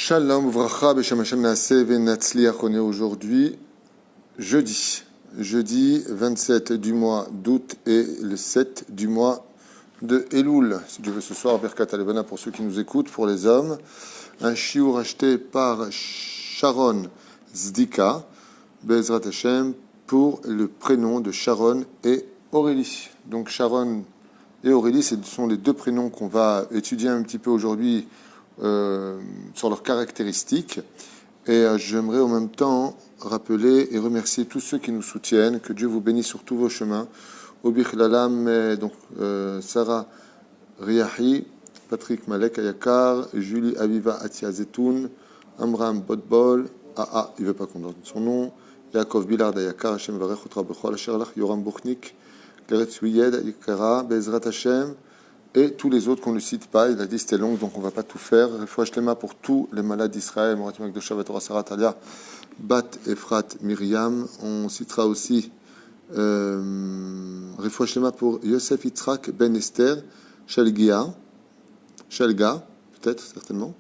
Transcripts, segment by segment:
Shalom, Vracha, Beshem Hashem Naaseh Venatzliach. On est aujourd'hui jeudi 27 du mois d'août et le 7 du mois de Elul. Si Dieu veut ce soir, Birkat Alevana pour ceux qui nous écoutent, pour les hommes. Un shiur acheté par Sharon Zdika, Bezrat Hashem, pour le prénom de Sharon et Aurélie. Donc Sharon et Aurélie, ce sont les deux prénoms qu'on va étudier un petit peu aujourd'hui sur leurs caractéristiques. Et j'aimerais en même temps rappeler et remercier tous ceux qui nous soutiennent. Que Dieu vous bénisse sur tous vos chemins. Obich Lalam, donc Sarah Riahi, Patrick Malek Ayakar, Julie Aviva Atia Zetoun, Amram Bodbol, il ne veut pas qu'on donne son nom, Yaakov Bilard Ayakar, Hashem Varech Otra Bechol, Asherlach, Yoram Buchnik, Kleretz Wiyed, Ayakara, Bezrat Hashem, et tous les autres qu'on ne cite pas. La liste est longue, donc on ne va pas tout faire. Refouach Lema pour tous les malades d'Israël, Morat Magdosha, Vatora Sarah Talia, Bat Efrat Myriam. On citera aussi Refouach Lema pour Yosef Yitzhak Ben Esther, Shelga, peut-être, certainement.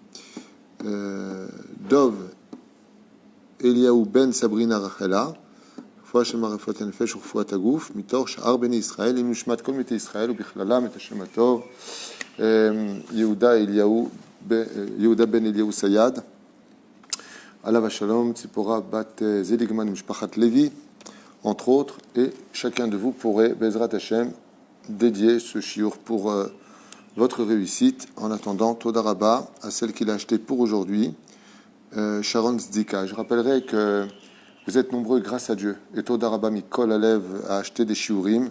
Dov Eliaou Ben Sabrina Rachela. Shema Refouat Nefesh Refouat Agouf Mitor Sha'ar Bnei Israël Im Yushmat Kol Mete Israël Ubichlalam Et Hashem Hatov Yehuda Ben Eliaou Sayad Alav Shalom Tzipora Bat Zeligman Mishpachat Levi, entre autres, et chacun de vous pourrait Bezrat Hashem dédier ce shiur pour votre réussite. En attendant, Toda Rabba à celle qu'il a achetée pour aujourd'hui, Sharon Zdika. Je rappellerai que vous êtes nombreux grâce à Dieu. Et Toda Rabba Mikol Alev a acheté des shiurim.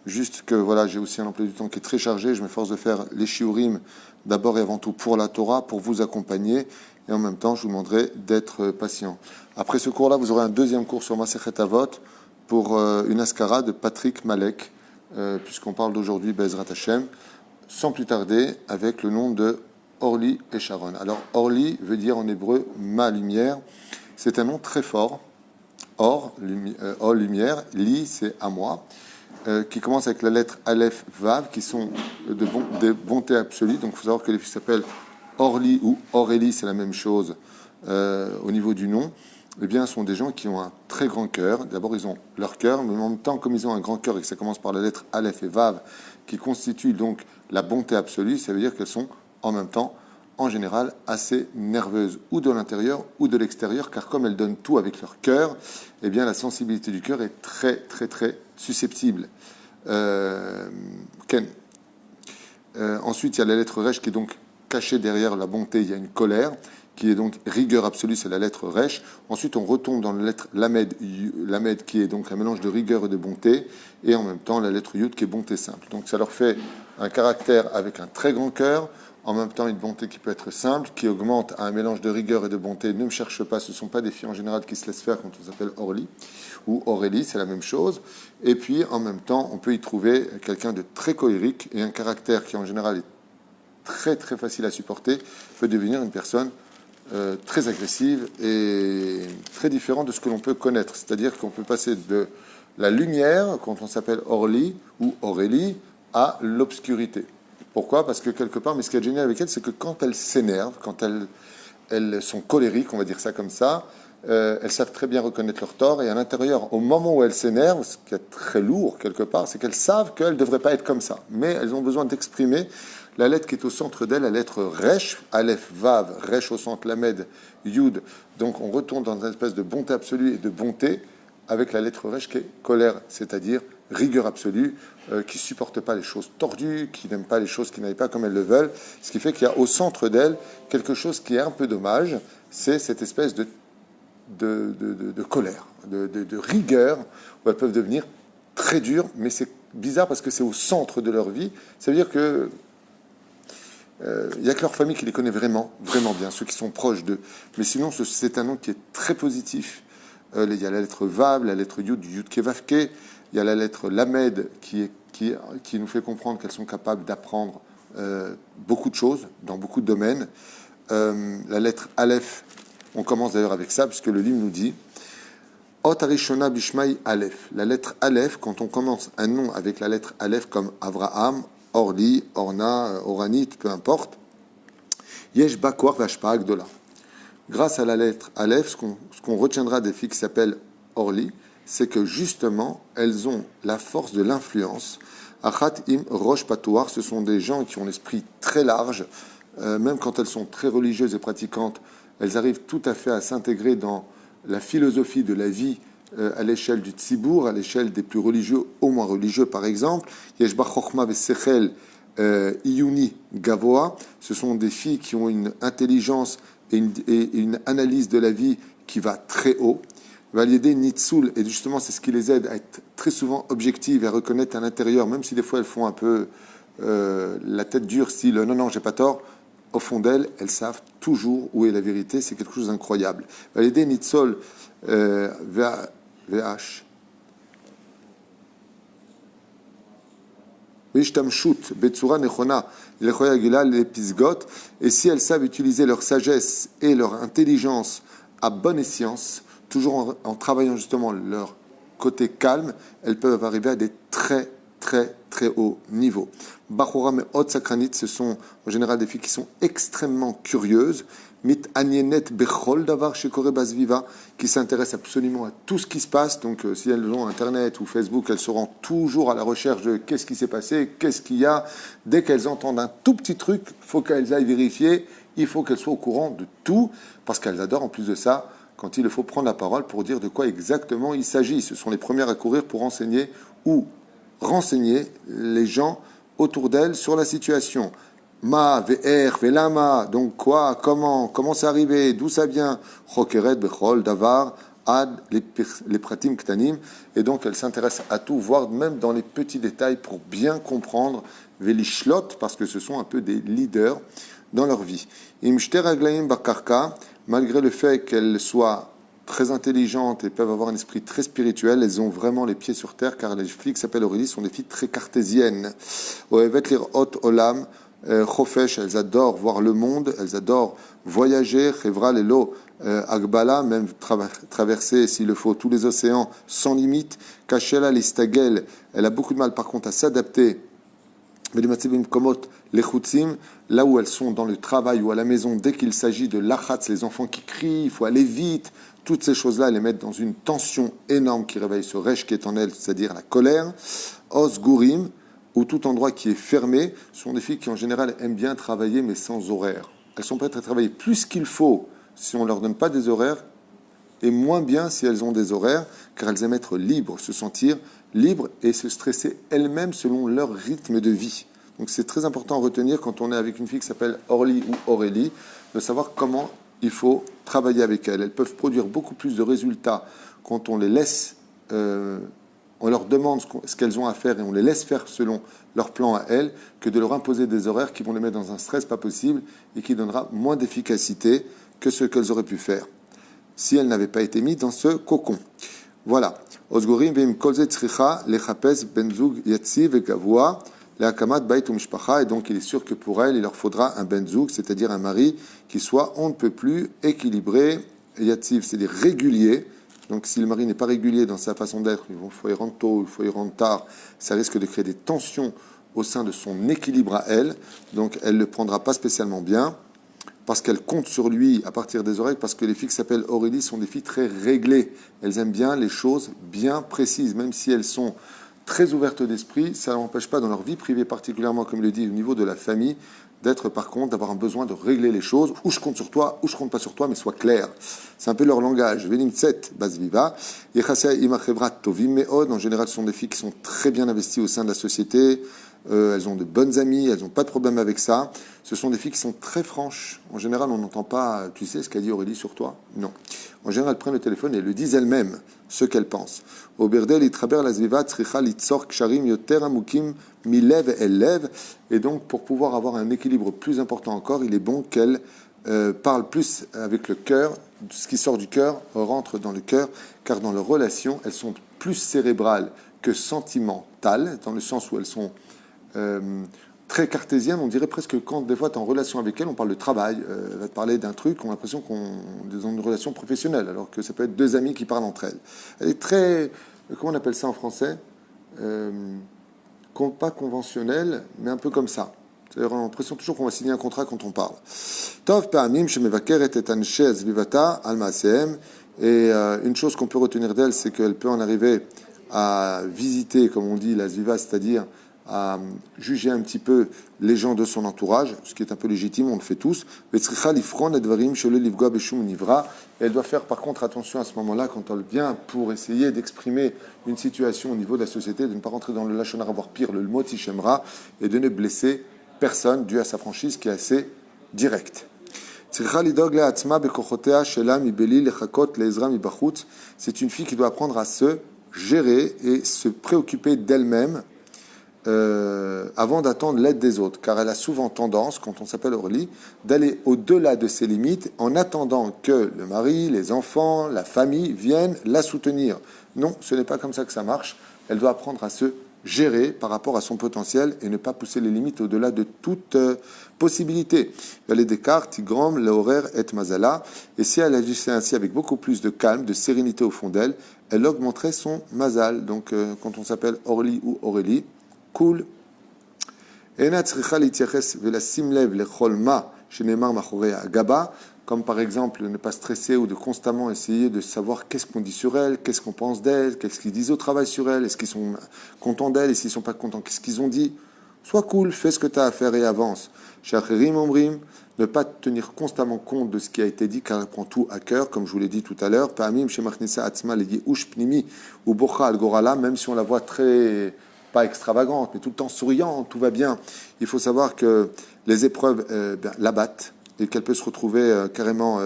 Juste que voilà, j'ai aussi un emploi du temps qui est très chargé. Je m'efforce de faire les shiurim d'abord et avant tout pour la Torah, pour vous accompagner. Et en même temps, je vous demanderai d'être patient. Après ce cours-là, vous aurez un deuxième cours sur Masechet Avot pour une askara de Patrick Malek, puisqu'on parle d'aujourd'hui Bezrat Hashem, sans plus tarder, avec le nom de Orly et Sharon. Alors, Orly veut dire en hébreu ma lumière. C'est un nom très fort. Or, lumière, li, c'est à moi, qui commence avec la lettre Aleph, Vav, qui sont de bonté absolue. Donc, il faut savoir que les filles s'appellent Orly ou Aurélie, c'est la même chose au niveau du nom. Eh bien, ce sont des gens qui ont un très grand cœur. D'abord, ils ont leur cœur, mais en même temps, comme ils ont un grand cœur et que ça commence par la lettre Aleph et Vav, qui constituent donc la bonté absolue, ça veut dire qu'elles sont en même temps, en général, assez nerveuses, ou de l'intérieur ou de l'extérieur, car comme elles donnent tout avec leur cœur, eh bien, la sensibilité du cœur est très, très, très susceptible. Ken. Ensuite, il y a la lettre Resh qui est donc cachée derrière la bonté. Il y a une colère qui est donc rigueur absolue, c'est la lettre Resh. Ensuite, on retombe dans la lettre Lamed, qui est donc un mélange de rigueur et de bonté, et en même temps la lettre Yud qui est bonté simple. Donc, ça leur fait un caractère avec un très grand cœur. En même temps, une bonté qui peut être simple, qui augmente à un mélange de rigueur et de bonté. Ne me cherche pas, ce ne sont pas des filles en général qui se laissent faire quand on s'appelle Orly ou Aurélie, c'est la même chose. Et puis, en même temps, on peut y trouver quelqu'un de très colérique et un caractère qui, en général, est très, très facile à supporter, peut devenir une personne très agressive et très différente de ce que l'on peut connaître. C'est-à-dire qu'on peut passer de la lumière, quand on s'appelle Orly ou Aurélie, à l'obscurité. Pourquoi ? Parce que quelque part, mais ce qui est génial avec elles, c'est que quand elles s'énervent, quand elles sont colériques, on va dire ça comme ça, elles savent très bien reconnaître leur tort. Et à l'intérieur, au moment où elles s'énervent, ce qui est très lourd quelque part, c'est qu'elles savent qu'elles ne devraient pas être comme ça. Mais elles ont besoin d'exprimer la lettre qui est au centre d'elle, la lettre Resh, Aleph, Vav, Resh au centre, Lamed, Yud. Donc on retourne dans une espèce de bonté absolue et de bonté avec la lettre Resh qui est colère, c'est-à-dire rigueur absolue, qui ne supporte pas les choses tordues, qui n'aime pas les choses qui n'aillent pas comme elles le veulent. Ce qui fait qu'il y a au centre d'elle quelque chose qui est un peu dommage, c'est cette espèce de colère, de rigueur, où elles peuvent devenir très dures, mais c'est bizarre parce que c'est au centre de leur vie. Ça veut dire que il n'y a que leur famille qui les connaît vraiment, vraiment bien, ceux qui sont proches d'eux. Mais sinon, c'est un nom qui est très positif. Il y a la lettre Vav, la lettre Yud, du Yud Kevavke. Il y a la lettre Lamed qui nous fait comprendre qu'elles sont capables d'apprendre beaucoup de choses dans beaucoup de domaines. La lettre Aleph, on commence d'ailleurs avec ça, puisque le livre nous dit Ot Arishona Bishmaï Aleph. La lettre Aleph, quand on commence un nom avec la lettre Aleph comme Avraham, Orly, Orna, Oranit, peu importe, Yesh Bakwar Vashpa Agdola. Grâce à la lettre Aleph, ce qu'on retiendra des filles qui s'appellent Orly, c'est que justement, elles ont la force de l'influence. Achat im rosh patouar, ce sont des gens qui ont l'esprit très large, même quand elles sont très religieuses et pratiquantes, elles arrivent tout à fait à s'intégrer dans la philosophie de la vie à l'échelle du tzibour, à l'échelle des plus religieux, au moins religieux par exemple. Yeshba chokhma vesechel iyuni gavoa, ce sont des filles qui ont une intelligence et une analyse de la vie qui va très haut. Valider Nitsoul, et justement c'est ce qui les aide à être très souvent objectives et à reconnaître à l'intérieur, même si des fois elles font un peu la tête dure, style non, non, j'ai pas tort, au fond d'elles, elles savent toujours où est la vérité, c'est quelque chose d'incroyable. Valider Nitsoul VH. Vishtamshut, Betsura Nechona, Lechoya Gila, les Pisgot, et si elles savent utiliser leur sagesse et leur intelligence à bon escient, toujours en travaillant justement leur côté calme, elles peuvent arriver à des très hauts niveaux. Bachora et Hot Sakranit, ce sont en général des filles qui sont extrêmement curieuses, mit anienet bechol davar shekore basviva, qui s'intéressent absolument à tout ce qui se passe. Donc si elles ont Internet ou Facebook, elles seront toujours à la recherche de qu'est-ce qui s'est passé, qu'est-ce qu'il y a. Dès qu'elles entendent un tout petit truc, il faut qu'elles aillent vérifier, il faut qu'elles soient au courant de tout, parce qu'elles adorent en plus de ça quand il faut prendre la parole pour dire de quoi exactement il s'agit. Ce sont les premières à courir pour enseigner ou renseigner les gens autour d'elles sur la situation. Ma, ve'er, ve'lama, donc quoi, comment c'est arrivé, d'où ça vient, chokeret, bechol, davar, ad, les pratim ktanim, et donc elle s'intéresse à tout, voire même dans les petits détails pour bien comprendre, ve'lishlot, parce que ce sont un peu des leaders dans leur vie. Imshter aglaim bakarka, malgré le fait qu'elles soient très intelligentes et peuvent avoir un esprit très spirituel, elles ont vraiment les pieds sur terre, car les filles qui s'appellent Aurélie sont des filles très cartésiennes. Oevet lirot olam, chofesh, elles adorent voir le monde, elles adorent voyager, chevra lelo agbala, même traverser, s'il le faut, tous les océans sans limite. Kashela listagel, elle a beaucoup de mal par contre à s'adapter. Là où elles sont dans le travail ou à la maison, dès qu'il s'agit de l'achatz, les enfants qui crient, il faut aller vite, toutes ces choses-là, elles les mettent dans une tension énorme qui réveille ce resh qui est en elles, c'est-à-dire la colère. Os gurim, ou tout endroit qui est fermé, ce sont des filles qui en général aiment bien travailler mais sans horaire. Elles sont prêtes à travailler plus qu'il faut si on ne leur donne pas des horaires, et moins bien si elles ont des horaires, car elles aiment être libres, se sentir libres et se stresser elles-mêmes selon leur rythme de vie. Donc c'est très important à retenir quand on est avec une fille qui s'appelle Orly ou Aurélie, de savoir comment il faut travailler avec elles. Elles peuvent produire beaucoup plus de résultats quand on les laisse, on leur demande ce qu'elles ont à faire et on les laisse faire selon leur plan à elles, que de leur imposer des horaires qui vont les mettre dans un stress pas possible et qui donnera moins d'efficacité que ce qu'elles auraient pu faire si elles n'avaient pas été mises dans ce cocon. Voilà. Osgorim veim kolze tzricha lechapes benzug yatziv et gavoa leakamat bait umishpacha, et donc il est sûr que pour elles, il leur faudra un benzug, c'est-à-dire un mari qui soit on ne peut plus équilibré, yatziv, c'est-à-dire régulier. Donc si le mari n'est pas régulier dans sa façon d'être, il faut y rendre tôt, il faut y rendre tard, ça risque de créer des tensions au sein de son équilibre à elle, donc elle ne le prendra pas spécialement bien, parce qu'elle compte sur lui à partir des oreilles, parce que les filles qui s'appellent Aurélie sont des filles très réglées. Elles aiment bien les choses bien précises, même si elles sont très ouvertes d'esprit, ça n'empêche pas dans leur vie privée particulièrement, comme il le dit, au niveau de la famille, d'être par contre, d'avoir un besoin de régler les choses, ou je compte sur toi, ou je compte pas sur toi, mais sois clair. C'est un peu leur langage. Venimtset, Basviva, Yechasea Imachevrat Tovim Meod, en général ce sont des filles qui sont très bien investies au sein de la société, elles ont de bonnes amies, elles n'ont pas de problème avec ça. Ce sont des filles qui sont très franches. En général, on n'entend pas, tu sais ce qu'a dit Aurélie sur toi? Non. En général, elles prennent le téléphone et elles le disent elles-mêmes, ce qu'elles pensent. Au Berdel, Itraber, la Zviva, Tzricha, Litzor, Ksharim, Yoter, Amukim, Milev, Ellev. Et donc, pour pouvoir avoir un équilibre plus important encore, il est bon qu'elles parlent plus avec le cœur. Ce qui sort du cœur rentre dans le cœur, car dans leurs relations, elles sont plus cérébrales que sentimentales, dans le sens où elles sont très cartésienne, on dirait presque que quand des fois tu es en relation avec elle, on parle de travail, elle va te parler d'un truc, on a l'impression qu'on est dans une relation professionnelle, alors que ça peut être deux amis qui parlent entre elles. Elle est très, comment on appelle ça en français, pas conventionnelle, mais un peu comme ça. C'est-à-dire, on a l'impression toujours qu'on va signer un contrat quand on parle. Tov pa'amim shemevakeret et anshe zvivata al ma'asehem. Et une chose qu'on peut retenir d'elle, c'est qu'elle peut en arriver à visiter, comme on dit, la zviva, c'est-à-dire à juger un petit peu les gens de son entourage, ce qui est un peu légitime, on le fait tous. Elle doit faire par contre attention à ce moment-là, quand elle vient pour essayer d'exprimer une situation au niveau de la société, de ne pas rentrer dans le lachon hara, voire pire, le mot tishemra, et de ne blesser personne dû à sa franchise qui est assez directe. C'est une fille qui doit apprendre à se gérer et se préoccuper d'elle-même avant d'attendre l'aide des autres, car elle a souvent tendance, quand on s'appelle Orly, d'aller au-delà de ses limites en attendant que le mari, les enfants, la famille viennent la soutenir. Non, ce n'est pas comme ça que ça marche. Elle doit apprendre à se gérer par rapport à son potentiel et ne pas pousser les limites au-delà de toute possibilité. Elle est Descartes, Tigrom, Lehorer et Mazala. Et si elle agissait ainsi avec beaucoup plus de calme, de sérénité au fond d'elle, elle augmenterait son mazal. Donc, quand on s'appelle Orly ou Aurélie, cool. Comme par exemple ne pas stresser ou de constamment essayer de savoir qu'est-ce qu'on dit sur elle, qu'est-ce qu'on pense d'elle, qu'est-ce qu'ils disent au travail sur elle, est-ce qu'ils sont contents d'elle, et s'ils ne sont pas contents, qu'est-ce qu'ils ont dit. Sois cool, fais ce que tu as à faire et avance. Ne pas tenir constamment compte de ce qui a été dit, car elle prend tout à cœur, comme je vous l'ai dit tout à l'heure. Même si on la voit très, pas extravagante, mais tout le temps souriante, tout va bien. Il faut savoir que les épreuves l'abattent, et qu'elle peut se retrouver carrément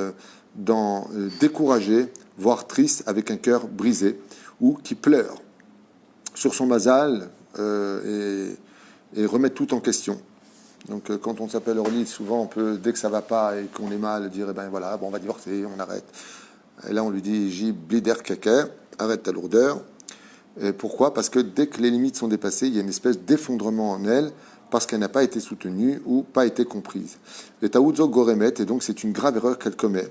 découragée, voire triste, avec un cœur brisé, ou qui pleure sur son mazal et remet tout en question. Donc quand on s'appelle Orly, souvent on peut, dès que ça va pas et qu'on est mal, dire eh ben voilà, bon, on va divorcer, on arrête. Et là on lui dit J blider keke, arrête ta lourdeur. Et pourquoi ? Parce que dès que les limites sont dépassées, il y a une espèce d'effondrement en elle, parce qu'elle n'a pas été soutenue ou pas été comprise. Et Taoudzo Goremet, et donc c'est une grave erreur qu'elle commet,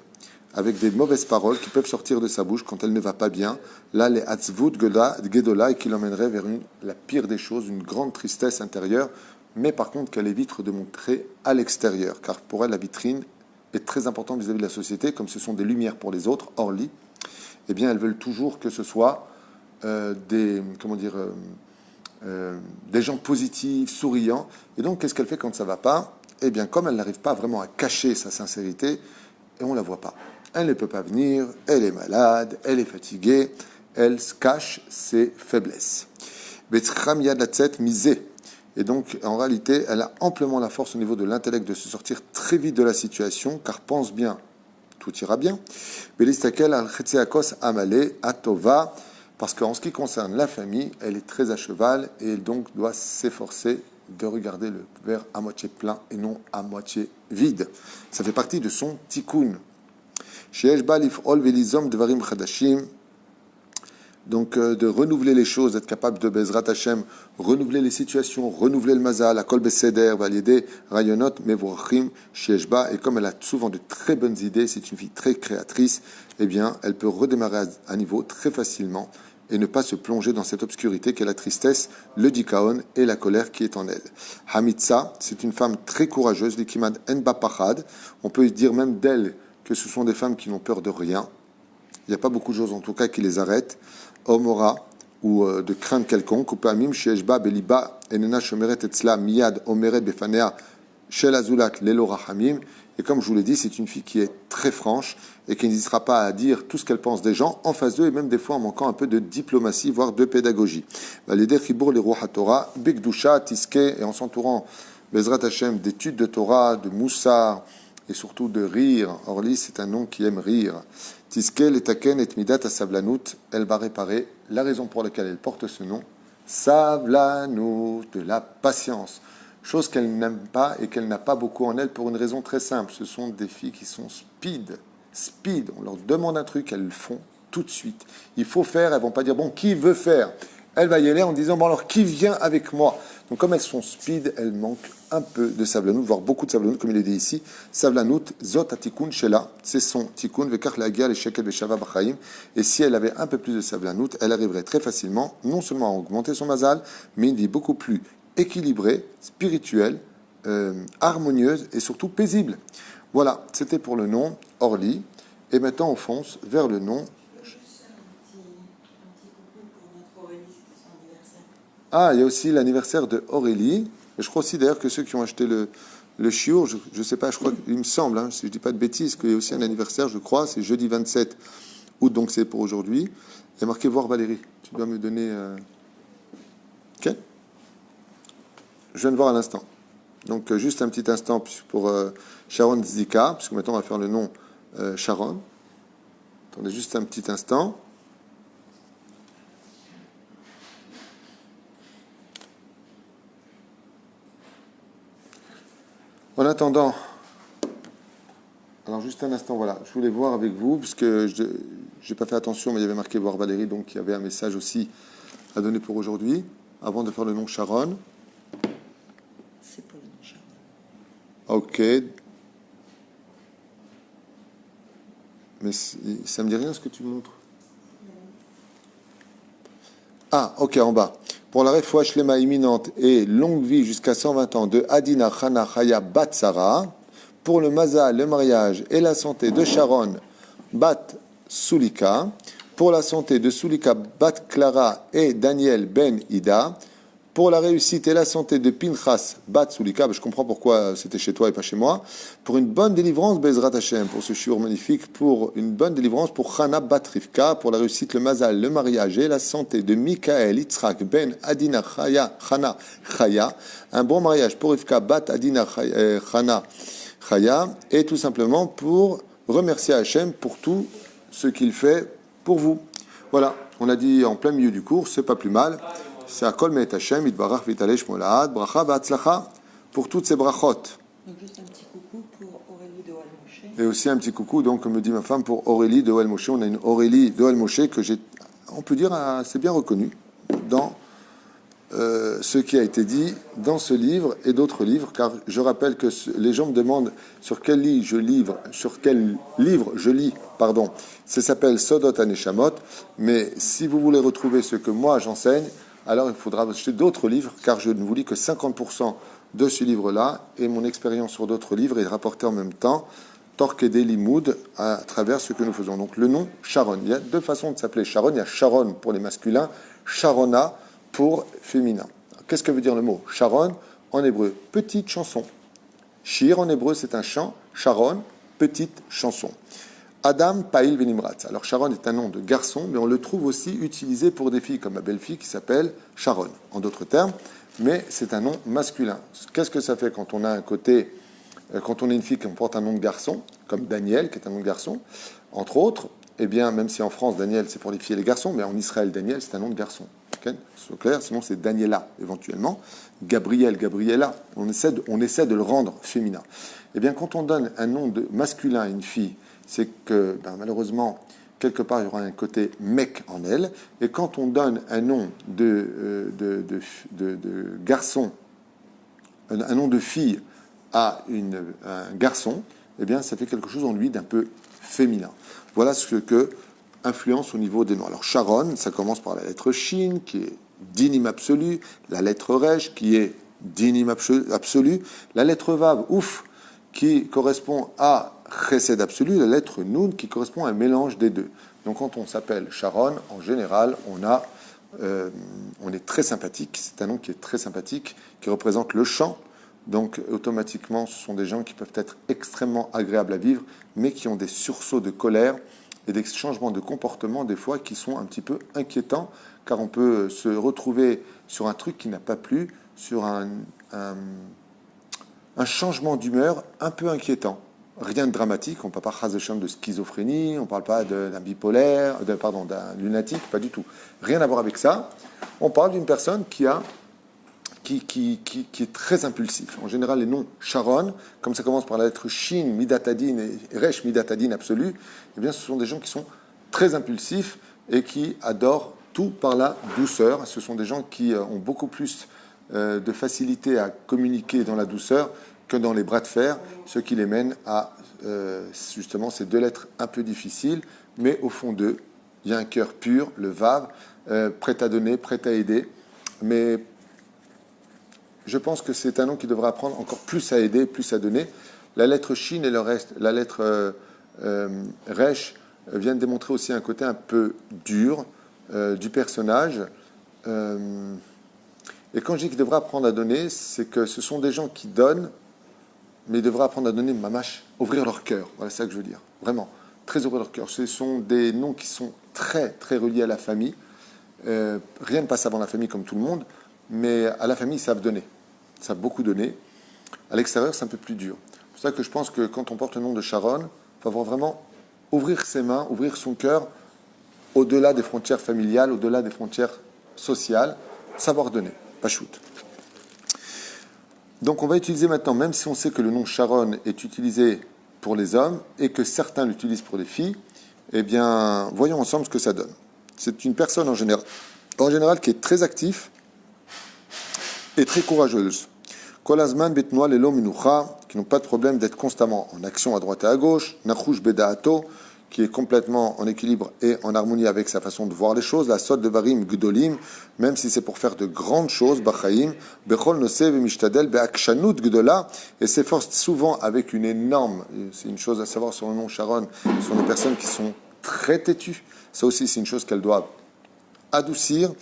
avec des mauvaises paroles qui peuvent sortir de sa bouche quand elle ne va pas bien. Là, les Hatzvut Gedola, et qui l'emmènerait vers la pire des choses, une grande tristesse intérieure, mais par contre qu'elle évite de montrer à l'extérieur, car pour elle, la vitrine est très importante vis-à-vis de la société, comme ce sont des lumières pour les autres, Orly, eh bien, elles veulent toujours que ce soit des gens positifs, souriants. Et donc, qu'est-ce qu'elle fait quand ça ne va pas ? Eh bien, comme elle n'arrive pas vraiment à cacher sa sincérité, et on ne la voit pas. Elle ne peut pas venir, elle est malade, elle est fatiguée, elle se cache ses faiblesses. Et donc, en réalité, elle a amplement la force au niveau de l'intellect de se sortir très vite de la situation, car pense bien, tout ira bien. Parce qu'en ce qui concerne la famille, elle est très à cheval et donc doit s'efforcer de regarder le verre à moitié plein et non à moitié vide. Ça fait partie de son tikkun. Donc de renouveler les choses, d'être capable de Bezrat Hashem, renouveler les situations, renouveler le mazal, la kol beseder, validé, rayonot, mevorachim, shieshba. Et comme elle a souvent de très bonnes idées, c'est une fille très créatrice, eh bien, elle peut redémarrer à niveau très facilement et ne pas se plonger dans cette obscurité qu'est la tristesse, le dikaon et la colère qui est en elle. Hamitsa, c'est une femme très courageuse, l'ikimad enba pachad. On peut dire même d'elle que ce sont des femmes qui n'ont peur de rien. Il n'y a pas beaucoup de choses en tout cas qui les arrêtent. Omora, ou de crainte quelconque, ou pamim sheshba beliba enena shomeret etzla miyad omeret befanea shel azulat lelo rahamim. Et comme je vous l'ai dit, c'est une fille qui est très franche et qui n'hésitera pas à dire tout ce qu'elle pense des gens en face d'eux et même des fois en manquant un peu de diplomatie, voire de pédagogie. Validé chibour les rois Torah, bekdusha tiske, et en s'entourant Bezrat Hashem d'études de Torah, de moussar et surtout de rire. Orly, c'est un nom qui aime rire. Tiskel et Taken et Midat à Savlanout, elle va réparer la raison pour laquelle elle porte ce nom, Savlanout, de la patience. Chose qu'elle n'aime pas et qu'elle n'a pas beaucoup en elle pour une raison très simple. Ce sont des filles qui sont speed. On leur demande un truc, elles le font tout de suite. Il faut faire, elles ne vont pas dire, bon, qui veut faire ? Elle va y aller en disant, bon alors, qui vient avec moi ? Donc comme elles sont speed, elles manquent un peu de Savlanout, voire beaucoup de Savlanout, comme il est dit ici. Savlanout, zot atikun shela, c'est son tikkun, vekach lagia le shekel veshava b'chaim. Et si elle avait un peu plus de Savlanout, elle arriverait très facilement, non seulement à augmenter son mazal, mais une vie beaucoup plus équilibrée, spirituelle, harmonieuse et surtout paisible. Voilà, c'était pour le nom Orly. Et maintenant, on fonce vers le nom. Ah, il y a aussi l'anniversaire de Aurélie. Et je crois aussi d'ailleurs que ceux qui ont acheté le chiour, je ne sais pas, je crois, il me semble, si je ne dis pas de bêtises, qu'il y a aussi un anniversaire, je crois, c'est jeudi 27 août, donc c'est pour aujourd'hui. Il y a marqué voir Valérie. Tu dois me donner. Ok. Je viens de voir à l'instant. Donc juste un petit instant pour Sharon Zika, puisque maintenant on va faire le nom Sharon. Attendez juste un petit instant. En attendant, alors juste un instant, voilà, je voulais voir avec vous, puisque je n'ai pas fait attention, mais il y avait marqué voir Valérie, donc il y avait un message aussi à donner pour aujourd'hui, avant de faire le nom Sharon. C'est pour le nom Sharon. Ok. Mais ça me dit rien ce que tu montres. Ah, ok, en bas. Pour la réfoua shlema imminente et longue vie jusqu'à 120 ans de Adina Chana Chaya Bat Sarah, pour le mazal, le mariage et la santé de Sharon Bat Sulika, pour la santé de Sulika Bat Clara et Daniel Ben Ida, pour la réussite et la santé de Pinchas Bat Sulika, je comprends pourquoi c'était chez toi et pas chez moi, pour une bonne délivrance Bezrat Hashem, pour ce shiur magnifique, pour une bonne délivrance pour Chana Bat Rivka, pour la réussite, le mazal, le mariage et la santé de Michael Yitzhak Ben Adina Chana Chaya, un bon mariage pour Rivka Bat Adina Chana Chaya, et tout simplement pour remercier Hachem pour tout ce qu'il fait pour vous. Voilà, on a dit en plein milieu du cours, c'est pas plus mal. C'est à Kol Me'et Hashem, Yitbarach V'Yitaleh Shmo Lahad, Bracha V'Hatzlacha, pour toutes ces brachot. Donc juste un petit coucou pour Aurélie de Ouel-Moshe. Et aussi un petit coucou, donc, comme me dit ma femme, pour Aurélie de Ouel-Moshe. On a une Aurélie de Ouel-Moshe que j'ai, on peut dire, assez bien reconnue dans ce qui a été dit dans ce livre et d'autres livres, car je rappelle que les gens me demandent sur quel livre je lis, pardon. Ça s'appelle Sodot Haneshamot, mais si vous voulez retrouver ce que moi j'enseigne, alors il faudra acheter d'autres livres, car je ne vous lis que 50% de ce livre-là, et mon expérience sur d'autres livres est rapportée en même temps, Torque et Limoud, à travers ce que nous faisons. Donc le nom Sharon, il y a deux façons de s'appeler Sharon, il y a Sharon pour les masculins, Sharona pour féminin. Qu'est-ce que veut dire le mot Sharon en hébreu? Petite chanson. Shir en hébreu c'est un chant, Sharon, petite chanson. Adam Païl Venimratz. Alors Sharon est un nom de garçon, mais on le trouve aussi utilisé pour des filles, comme ma belle-fille qui s'appelle Sharon, en d'autres termes, mais c'est un nom masculin. Qu'est-ce que ça fait quand on a un côté, quand on est une fille qui porte un nom de garçon, comme Daniel, qui est un nom de garçon, entre autres, eh bien, même si en France, Daniel, c'est pour les filles et les garçons, mais en Israël, Daniel, c'est un nom de garçon. Okay, c'est clair, sinon c'est Daniela, éventuellement. Gabriel, Gabriella, on essaie de le rendre féminin. Eh bien, quand on donne un nom de masculin à une fille, c'est que, malheureusement, quelque part, il y aura un côté mec en elle. Et quand on donne un nom de garçon, un nom de fille à un garçon, eh bien, ça fait quelque chose en lui d'un peu féminin. Voilà ce que influence au niveau des noms. Alors, Sharon, ça commence par la lettre Shin, qui est dinim absolu, la lettre Resh, qui est dinim absolu, la lettre Vav, ouf, qui correspond à Chesed absolu, la lettre Nun, qui correspond à un mélange des deux. Donc, quand on s'appelle Sharon, en général, on est très sympathique. C'est un nom qui est très sympathique, qui représente le chant. Donc, automatiquement, ce sont des gens qui peuvent être extrêmement agréables à vivre, mais qui ont des sursauts de colère et des changements de comportement, des fois, qui sont un petit peu inquiétants, car on peut se retrouver sur un truc qui n'a pas plu, sur un changement d'humeur un peu inquiétant. Rien de dramatique, on ne parle pas de schizophrénie, on ne parle pas d'un bipolaire, d'un lunatique, pas du tout. Rien à voir avec ça. On parle d'une personne qui est très impulsif. En général, les noms Sharon, comme ça commence par la lettre Shin, Midatadin et Resh Midatadin absolu, eh bien, ce sont des gens qui sont très impulsifs et qui adorent tout par la douceur. Ce sont des gens qui ont beaucoup plus de facilité à communiquer dans la douceur que dans les bras de fer, ce qui les mène à justement ces deux lettres un peu difficiles, mais au fond d'eux, il y a un cœur pur, le Vav, prêt à donner, prêt à aider, mais je pense que c'est un nom qui devra apprendre encore plus à aider, plus à donner. La lettre Shin et le reste, la lettre Resh viennent démontrer aussi un côté un peu dur du personnage. Et quand je dis qu'il devra apprendre à donner, c'est que ce sont des gens qui donnent, mais ils devraient apprendre à donner mamash, ouvrir leur cœur. Voilà, c'est ça que je veux dire. Vraiment, très ouvrir leur cœur. Ce sont des noms qui sont très, très reliés à la famille. Rien ne passe avant la famille comme tout le monde, mais à la famille, ils savent donner. Ils savent beaucoup donner. À l'extérieur, c'est un peu plus dur. C'est pour ça que je pense que quand on porte le nom de Sharon, il faut avoir vraiment ouvrir ses mains, ouvrir son cœur au-delà des frontières familiales, au-delà des frontières sociales, savoir donner, pas shoot. Donc on va utiliser maintenant, même si on sait que le nom Sharon est utilisé pour les hommes et que certains l'utilisent pour les filles, eh bien, voyons ensemble ce que ça donne. C'est une personne en général qui est très active et très courageuse. Kolazman betnoa lelo minucha, qui n'ont pas de problème d'être constamment en action à droite et à gauche. Nachush bedaato, qui est complètement en équilibre et en harmonie avec sa façon de voir les choses. La sod de varim gdolim, même si c'est pour faire de grandes choses, bachaim, bechol nosev mishtadel beakshanut gdola, et s'efforce souvent avec une énorme, c'est une chose à savoir sur le nom Sharon, ce sont des personnes qui sont très têtues. Ça aussi, c'est une chose qu'elles doivent adoucir.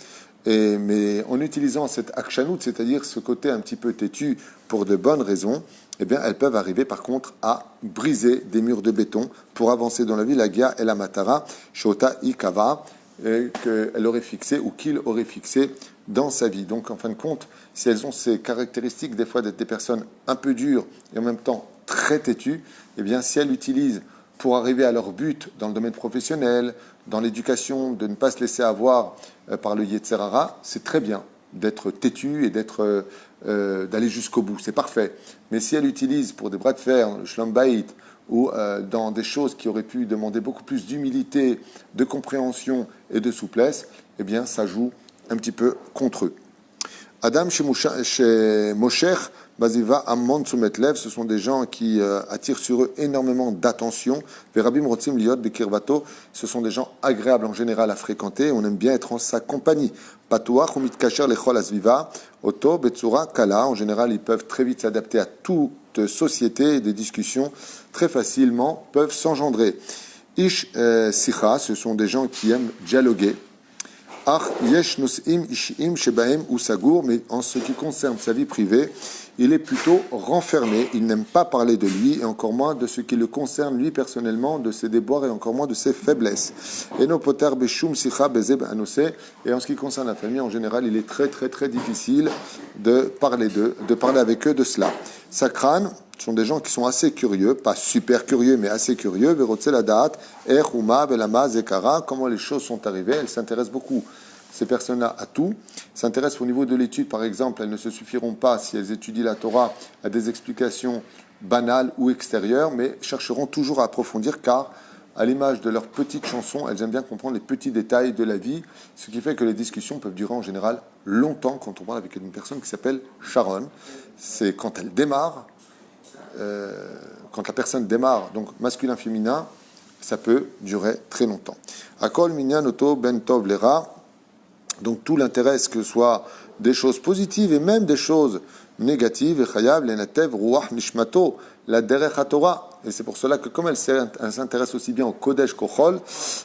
Mais en utilisant cette akshanout, c'est-à-dire ce côté un petit peu têtu pour de bonnes raisons, eh bien, elles peuvent arriver par contre à briser des murs de béton pour avancer dans la vie, la Gia et la Matara, Shota Ikava, qu'elle aurait fixé ou qu'il aurait fixé dans sa vie. Donc, en fin de compte, si elles ont ces caractéristiques, des fois d'être des personnes un peu dures et en même temps très têtues, eh bien, si elles l'utilisent pour arriver à leur but dans le domaine professionnel, dans l'éducation, de ne pas se laisser avoir par le Yetzer Hara, c'est très bien d'être têtu et d'aller jusqu'au bout, c'est parfait. Mais si elle utilise pour des bras de fer, le Shlom Bayit, ou dans des choses qui auraient pu demander beaucoup plus d'humilité, de compréhension et de souplesse, eh bien ça joue un petit peu contre eux. Adam chez Mosher, Baziva, Ammon, Soumetlev, ce sont des gens qui attirent sur eux énormément d'attention. Verabim, Rotzim, Liot, Bekirvato, ce sont des gens agréables en général à fréquenter. On aime bien être en sa compagnie. Patouach, Umit Kacher, Lechol, Asviva, Oto, Betsura, Kala. En général, ils peuvent très vite s'adapter à toute société et des discussions très facilement peuvent s'engendrer. Ish Sicha, ce sont des gens qui aiment dialoguer. Mais en ce qui concerne sa vie privée, il est plutôt renfermé. Il n'aime pas parler de lui et encore moins de ce qui le concerne lui personnellement, de ses déboires et encore moins de ses faiblesses. Et en ce qui concerne la famille, en général, il est très très très difficile de parler avec eux de cela. Sakran, ce sont des gens qui sont assez curieux, pas super curieux, mais assez curieux. Comment les choses sont arrivées, elles s'intéressent beaucoup, ces personnes-là, à tout. S'intéressent au niveau de l'étude, par exemple, elles ne se suffiront pas, si elles étudient la Torah, à des explications banales ou extérieures, mais chercheront toujours à approfondir, car, à l'image de leurs petites chansons, elles aiment bien comprendre les petits détails de la vie, ce qui fait que les discussions peuvent durer en général longtemps quand on parle avec une personne qui s'appelle Sharon. C'est quand elle démarre, quand la personne démarre, donc masculin-féminin, ça peut durer très longtemps. Akol minyan oto ben tov lera. Donc tout l'intérêt, c'est que ce soit des choses positives et même des choses négatives. Et chayav lenatev ruach nishmato la derech haTorah. Et c'est pour cela que comme elle s'intéresse aussi bien au kodesh qu'au chol,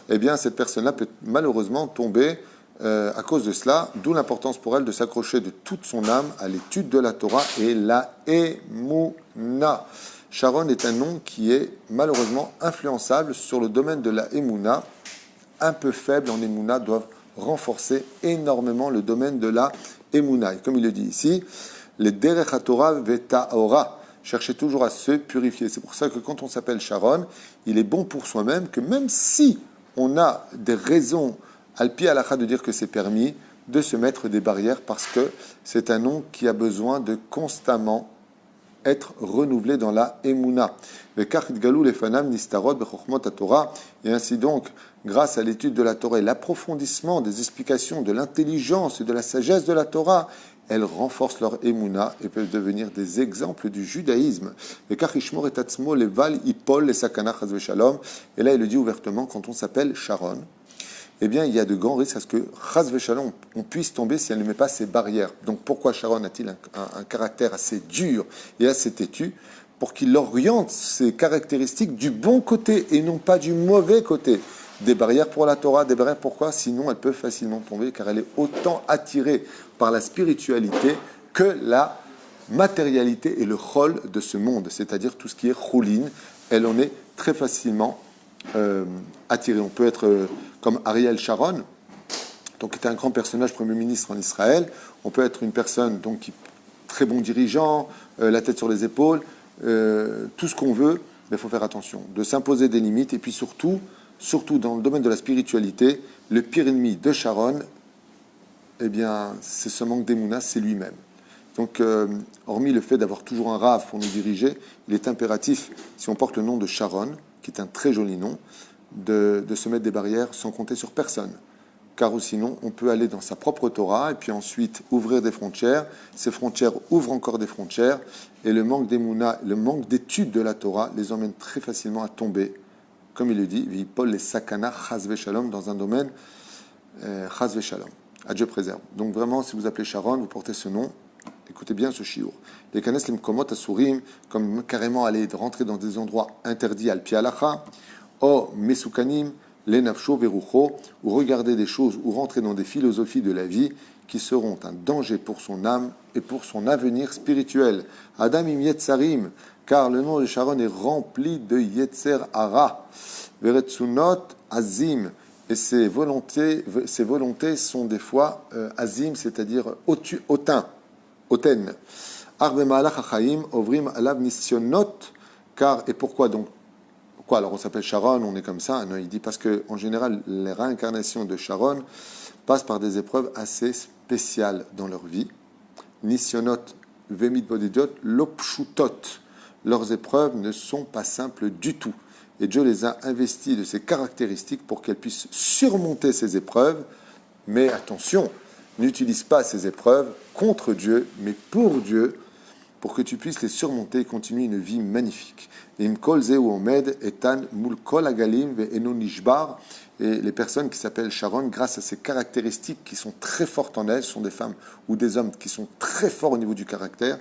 eh bien cette personne-là peut malheureusement tomber à cause de cela, d'où l'importance pour elle de s'accrocher de toute son âme à l'étude de la Torah et la Emouna. Sharon est un nom qui est malheureusement influençable sur le domaine de la Emouna. Un peu faible en Emouna doivent renforcer énormément le domaine de la Emouna. Et comme il le dit ici, les Derech HaTorah Veta'ora, cherchez toujours à se purifier. C'est pour ça que quand on s'appelle Sharon, il est bon pour soi-même que même si on a des raisons Al-Pi Halakha de dire que c'est permis, de se mettre des barrières parce que c'est un nom qui a besoin de constamment être renouvelé dans la Emouna. Et ainsi donc, grâce à l'étude de la Torah et l'approfondissement des explications de l'intelligence et de la sagesse de la Torah, elles renforcent leur Emouna et peuvent devenir des exemples du judaïsme. Et là, il le dit ouvertement, quand on s'appelle Sharon, eh bien, il y a de grands risques à ce que, chas v'shalom, on puisse tomber si elle ne met pas ces barrières. Donc, pourquoi Sharon a-t-il un caractère assez dur et assez têtu? Pour qu'il oriente ses caractéristiques du bon côté et non pas du mauvais côté. Des barrières pour la Torah, des barrières pourquoi? Sinon, elle peut facilement tomber, car elle est autant attirée par la spiritualité que la matérialité et le chol de ce monde, c'est-à-dire tout ce qui est choulin. Elle en est très facilement attirée. On peut être comme Ariel Sharon, donc qui était un grand personnage, premier ministre en Israël. On peut être une personne donc qui très bon dirigeant, la tête sur les épaules, tout ce qu'on veut, mais il faut faire attention, de s'imposer des limites, et puis surtout dans le domaine de la spiritualité, le pire ennemi de Sharon, eh bien, c'est ce manque d'émouna, c'est lui-même. Donc, hormis le fait d'avoir toujours un rave pour nous diriger, il est impératif, si on porte le nom de Sharon, qui est un très joli nom, de se mettre des barrières sans compter sur personne. Car sinon, on peut aller dans sa propre Torah et puis ensuite ouvrir des frontières. Ces frontières ouvrent encore des frontières et le manque d'émouna, le manque d'études de la Torah les emmène très facilement à tomber. Comme il le dit, Vipol les sakana chas v'shalom dans un domaine chas v'shalom. À Dieu préserve. Donc vraiment, si vous appelez Sharon, vous portez ce nom. Écoutez bien ce shiur. Les kanes limkomot asurim, comme carrément aller rentrer dans des endroits interdits al pi halacha, o mesukanim, les nafsho verucho, ou regarder des choses ou rentrer dans des philosophies de la vie qui seront un danger pour son âme et pour son avenir spirituel. Adam im yetzarim, car le nom de Sharon est rempli de yetzer hara, veretsunot azim, et ses volontés sont des fois azim, c'est-à-dire hautaine. Arbe ma'alach hachaim ovrim alav nisyonot, car et pourquoi donc? Pourquoi alors on s'appelle Sharon, on est comme ça? Non, il dit parce que en général les réincarnations de Sharon passent par des épreuves assez spéciales dans leur vie. Nisyonot vemit bodidiot lopshutot. Leurs épreuves ne sont pas simples du tout. Et Dieu les a investies de ces caractéristiques pour qu'elles puissent surmonter ces épreuves. Mais attention, n'utilise pas ces épreuves contre Dieu, mais pour Dieu, pour que tu puisses les surmonter et continuer une vie magnifique. Et les personnes qui s'appellent Sharon, grâce à ces caractéristiques qui sont très fortes en elles, sont des femmes ou des hommes qui sont très forts au niveau du caractère,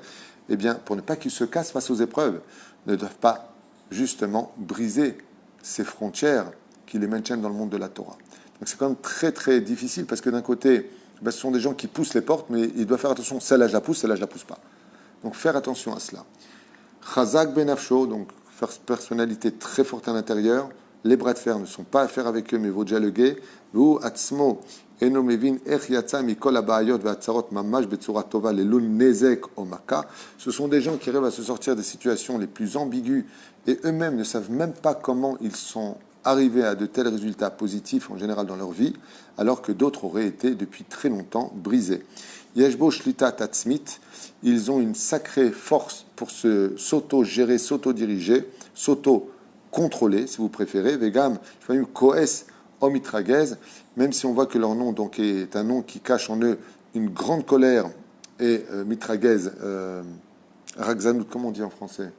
eh bien, pour ne pas qu'ils se cassent face aux épreuves, ne doivent pas justement briser ces frontières qui les maintiennent dans le monde de la Torah. Donc c'est quand même très très difficile parce que d'un côté, ce sont des gens qui poussent les portes, mais ils doivent faire attention, celle-là je la pousse, celle-là je la pousse pas. Donc faire attention à cela. Chazak benafsho, donc personnalité très forte à l'intérieur. Les bras de fer ne sont pas à faire avec eux, mais vaut déjà le guet. Vu atzmo eno mevin ech yatsa mikol habayot ve'atzarot mamash betzura tova lelun nezek omaka. Ce sont des gens qui arrivent à se sortir des situations les plus ambiguës et eux-mêmes ne savent même pas comment ils sont arrivés à de tels résultats positifs en général dans leur vie, alors que d'autres auraient été depuis très longtemps brisés. Yeshbo shlita tatzmit, ils ont une sacrée force pour s'auto-gérer, s'auto-diriger, s'auto-contrôler, si vous préférez. Vegam, koes omitragez, même si on voit que leur nom donc est un nom qui cache en eux une grande colère et mitragez, ragzanout, comment on dit en français,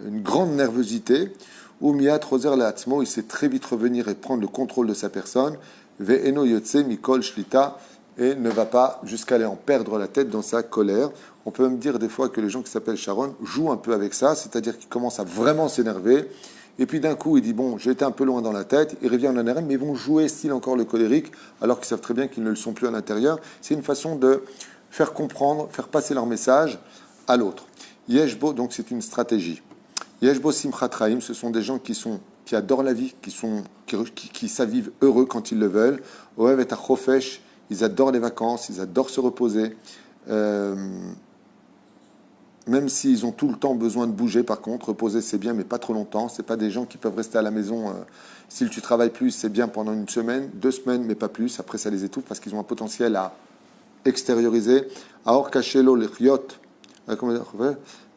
une grande nervosité. Ou miat roser leatzmo, il sait très vite revenir et prendre le contrôle de sa personne. Ve'eno yotse mikol shlita, et ne va pas jusqu'à aller en perdre la tête dans sa colère. On peut même dire des fois que les gens qui s'appellent Sharon jouent un peu avec ça, c'est-à-dire qu'ils commencent à vraiment s'énerver, et puis d'un coup, il dit, bon, j'ai été un peu loin dans la tête, il revient en énerve, mais ils vont jouer style encore le colérique, alors qu'ils savent très bien qu'ils ne le sont plus à l'intérieur. C'est une façon de faire comprendre, faire passer leur message à l'autre. Yeshbo, donc c'est une stratégie. Yeshbo simchat chaim, ce sont des gens qui adorent la vie, qui savent vivre heureux quand ils le veulent. Oev et achofesh, ils adorent les vacances, ils adorent se reposer. Même s'ils ont tout le temps besoin de bouger, par contre, reposer c'est bien, mais pas trop longtemps. C'est pas des gens qui peuvent rester à la maison. Si tu travailles plus, c'est bien pendant une semaine, 2 semaines, mais pas plus. Après, ça les étouffe parce qu'ils ont un potentiel à extérioriser. Aor kachelo lichiot,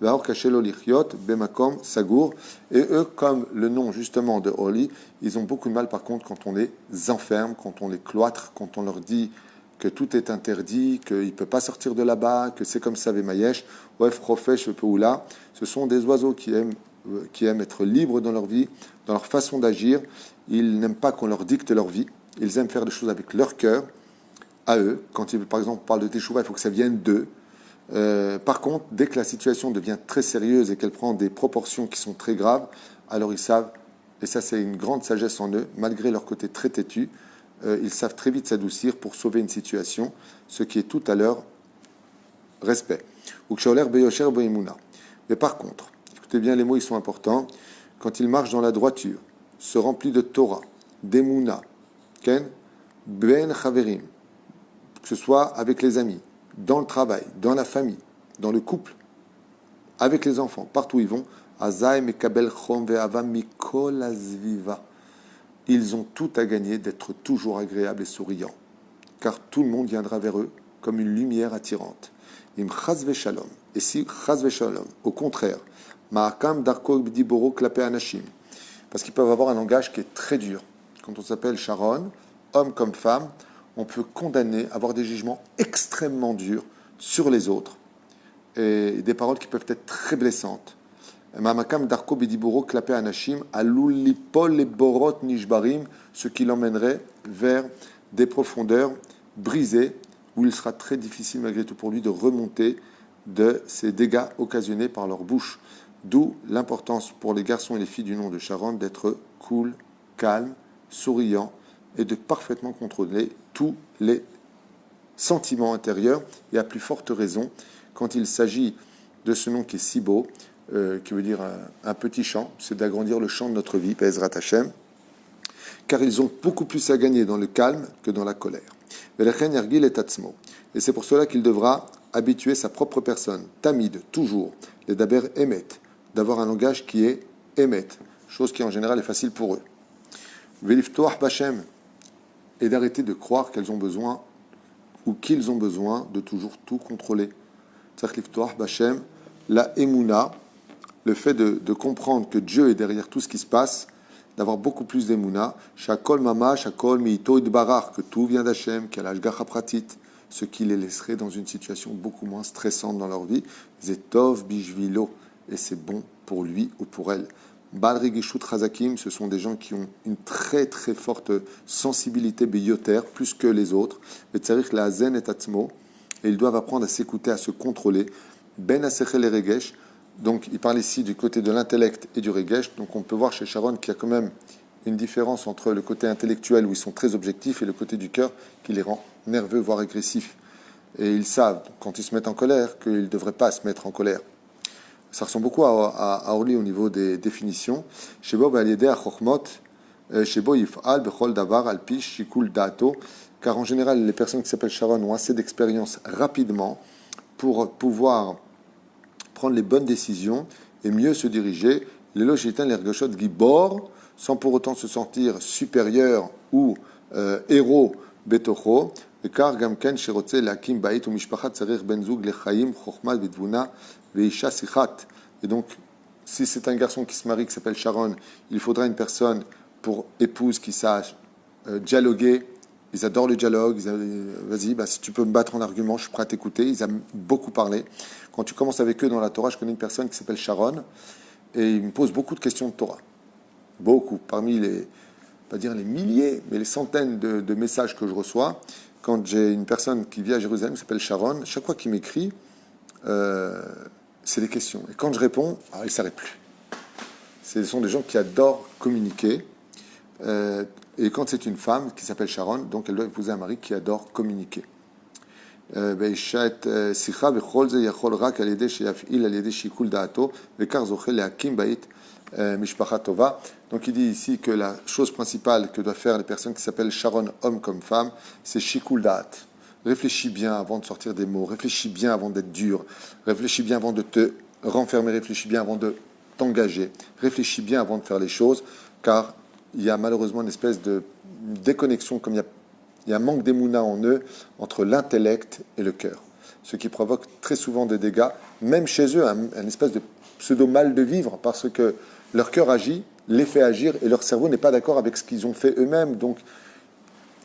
Aor kachelo lichiot, bemakom sagour. Et eux, comme le nom justement de Oli, ils ont beaucoup de mal, par contre, quand on les enferme, quand on les cloître, quand on leur dit que tout est interdit, qu'il ne peut pas sortir de là-bas, que c'est comme ça, Vemayesh, Oef, Rofesh, Peoula. Ce sont des oiseaux qui aiment être libres dans leur vie, dans leur façon d'agir. Ils n'aiment pas qu'on leur dicte leur vie. ils aiment faire des choses avec leur cœur, à eux. Quand, par exemple, on parle de teshuva, il faut que ça vienne d'eux. Par contre, dès que la situation devient très sérieuse et qu'elle prend des proportions qui sont très graves, alors ils savent, et ça c'est une grande sagesse en eux, malgré leur côté très têtu, ils savent très vite s'adoucir pour sauver une situation, ce qui est tout à leur respect. Mais par contre, écoutez bien, les mots ils sont importants, quand ils marchent dans la droiture, se remplit de Torah, d'Emouna, ken, ben chaverim, que ce soit avec les amis, dans le travail, dans la famille, dans le couple, avec les enfants, partout où ils vont, ils ont tout à gagner d'être toujours agréables et souriants, car tout le monde viendra vers eux comme une lumière attirante. Im chas veshalom, et si chas veshalom, au contraire, ma'akam darko bdiboro klape anashim, parce qu'ils peuvent avoir un langage qui est très dur. Quand on s'appelle Sharon, homme comme femme, on peut condamner, avoir des jugements extrêmement durs sur les autres et des paroles qui peuvent être très blessantes. Mamakam darko bidiburo klape anashim alulipol les borot nishbarim, ce qui l'emmènerait vers des profondeurs brisées où il sera très difficile malgré tout pour lui de remonter de ces dégâts occasionnés par leur bouche. D'où l'importance pour les garçons et les filles du nom de Sharon d'être cool, calme, souriant et de parfaitement contrôler tous les sentiments intérieurs, et à plus forte raison quand il s'agit de ce nom qui est si beau, qui veut dire un petit champ, c'est d'agrandir le champ de notre vie, Be'ezrat Hashem, car ils ont beaucoup plus à gagner dans le calme que dans la colère. Et c'est pour cela qu'il devra habituer sa propre personne, tamid, toujours, les daber emet, d'avoir un langage qui est emet, chose qui en général est facile pour eux. Veliftoach Bachem, et d'arrêter de croire qu'elles ont besoin ou qu'ils ont besoin de toujours tout contrôler. Tzach Bachem, la Emouna, le fait de comprendre que Dieu est derrière tout ce qui se passe, d'avoir beaucoup plus d'Emouna, Shakol Mama, Shakol Miito Idbarar, que tout vient d'Hachem, qu'il y a l'Ashgacha Pratit, ce qui les laisserait dans une situation beaucoup moins stressante dans leur vie. Zetov Bishvilo, et c'est bon pour lui ou pour elle. Bal Regishut Chazakim, ce sont des gens qui ont une très très forte sensibilité biyoter, plus que les autres. Et Tzarich la Zen et Atzmo, et ils doivent apprendre à s'écouter, à se contrôler. Ben Asechel et Regesh, donc il parle ici du côté de l'intellect et du Regesh. Donc on peut voir chez Sharon qu'il y a quand même une différence entre le côté intellectuel où ils sont très objectifs et le côté du cœur qui les rend nerveux, voire agressifs. Et ils savent, quand ils se mettent en colère, qu'ils ne devraient pas se mettre en colère. Ça ressemble beaucoup à Orly au niveau des définitions. Shebo ba'alidei hachokmot, shebo yif'al bechol davar al pi shikul da'ato, car en général, les personnes qui s'appellent Sharon ont assez d'expérience rapidement pour pouvoir prendre les bonnes décisions et mieux se diriger. Les logitain l'ergoshot gibor, sans pour autant se sentir supérieur ou héros betocho, car gamken shirotze lakim ba'it ou mishpachat tzarir ben zug lechaim chokhmat v'tvuna. Et donc, si c'est un garçon qui se marie, qui s'appelle Sharon, il faudra une personne pour épouse qui sache dialoguer. Ils adorent le dialogue. Vas-y, si tu peux me battre en argument, je suis prêt à t'écouter. Ils aiment beaucoup parler. Quand tu commences avec eux dans la Torah, je connais une personne qui s'appelle Sharon et il me pose beaucoup de questions de Torah. Beaucoup. Parmi les, pas dire les milliers, mais les centaines de messages que je reçois, quand j'ai une personne qui vit à Jérusalem qui s'appelle Sharon, chaque fois qu'il m'écrit, c'est des questions. Et quand je réponds, il ne s'arrête plus. Ce sont des gens qui adorent communiquer. Et quand c'est une femme qui s'appelle Sharon, donc elle doit épouser un mari qui adore communiquer. Donc il dit ici que la chose principale que doivent faire les personnes qui s'appellent Sharon, homme comme femme, c'est shikul da'at. Réfléchis bien avant de sortir des mots, réfléchis bien avant d'être dur, réfléchis bien avant de te renfermer, réfléchis bien avant de t'engager, réfléchis bien avant de faire les choses, car il y a malheureusement une espèce de déconnexion, comme il y a un manque d'émouna en eux, entre l'intellect et le cœur, ce qui provoque très souvent des dégâts, même chez eux, un espèce de pseudo-mal de vivre, parce que leur cœur agit, les fait agir, et leur cerveau n'est pas d'accord avec ce qu'ils ont fait eux-mêmes, donc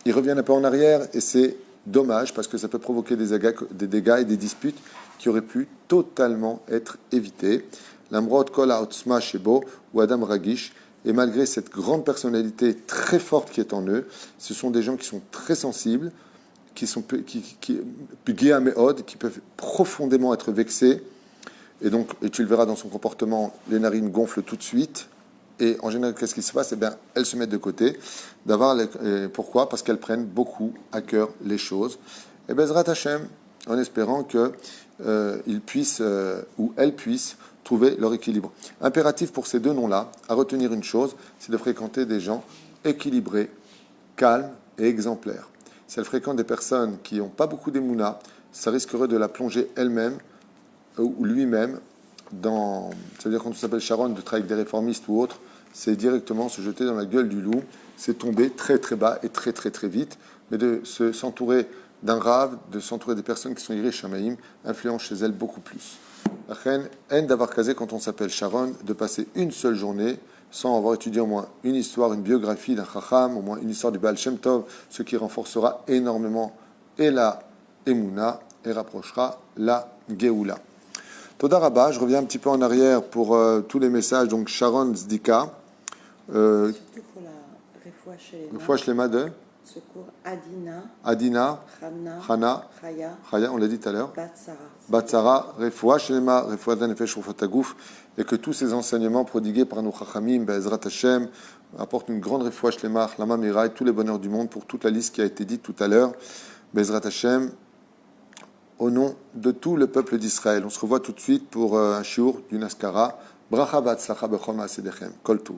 ils reviennent un peu en arrière, et c'est dommage parce que ça peut provoquer des dégâts et des disputes qui auraient pu totalement être évités. L'amrod kol ha'otzma shebo ou adam ragish, Et malgré cette grande personnalité très forte qui est en eux, ce sont des gens qui sont très sensibles, qui peuvent profondément être vexés. Et donc, et tu le verras dans son comportement, les narines gonflent tout de suite. Et en général, qu'est-ce qui se passe? Eh bien, elles se mettent de côté. Pourquoi? Parce qu'elles prennent beaucoup à cœur les choses. Et Bezrat Hashem, en espérant qu'ils puissent, ou elles puissent, trouver leur équilibre. Impératif pour ces deux noms-là, à retenir une chose, c'est de fréquenter des gens équilibrés, calmes et exemplaires. Si elle fréquente des personnes qui n'ont pas beaucoup d'émouna, ça risquerait de la plonger elle-même ou lui-même dans... C'est-à-dire quand on s'appelle Sharon, de travailler avec des réformistes ou autres, c'est directement se jeter dans la gueule du loup, c'est tomber très très bas et très très très vite, mais de s'entourer d'un rave, de s'entourer des personnes qui sont iré Shamaïm, influence chez elles beaucoup plus. La reine, haine d'avoir casé quand on s'appelle Sharon, de passer une seule journée sans avoir étudié au moins une histoire, une biographie d'un Chacham, au moins une histoire du Baal Shem Tov, ce qui renforcera énormément et la Emouna et rapprochera la Géoula. Toda Rabba, je reviens un petit peu en arrière pour tous les messages, donc Sharon Zdika. Surtout pour la Refoua Shlema de secours Adina, Hana, Chaya, on l'a dit tout à l'heure, Batsara, Refoua Shlema, Refoua Zanefesh Tagouf, et que tous ces enseignements prodigués par nos Chachamim, Be'ezrat Hashem, apportent une grande Refoua Shlema, Lama Miraï, tous les bonheurs du monde pour toute la liste qui a été dite tout à l'heure, Be'ezrat Hashem, au nom de tout le peuple d'Israël. On se revoit tout de suite pour un shiur d'une askara. Bracha v'atzlacha bechol ma'asedechem. Kol tov.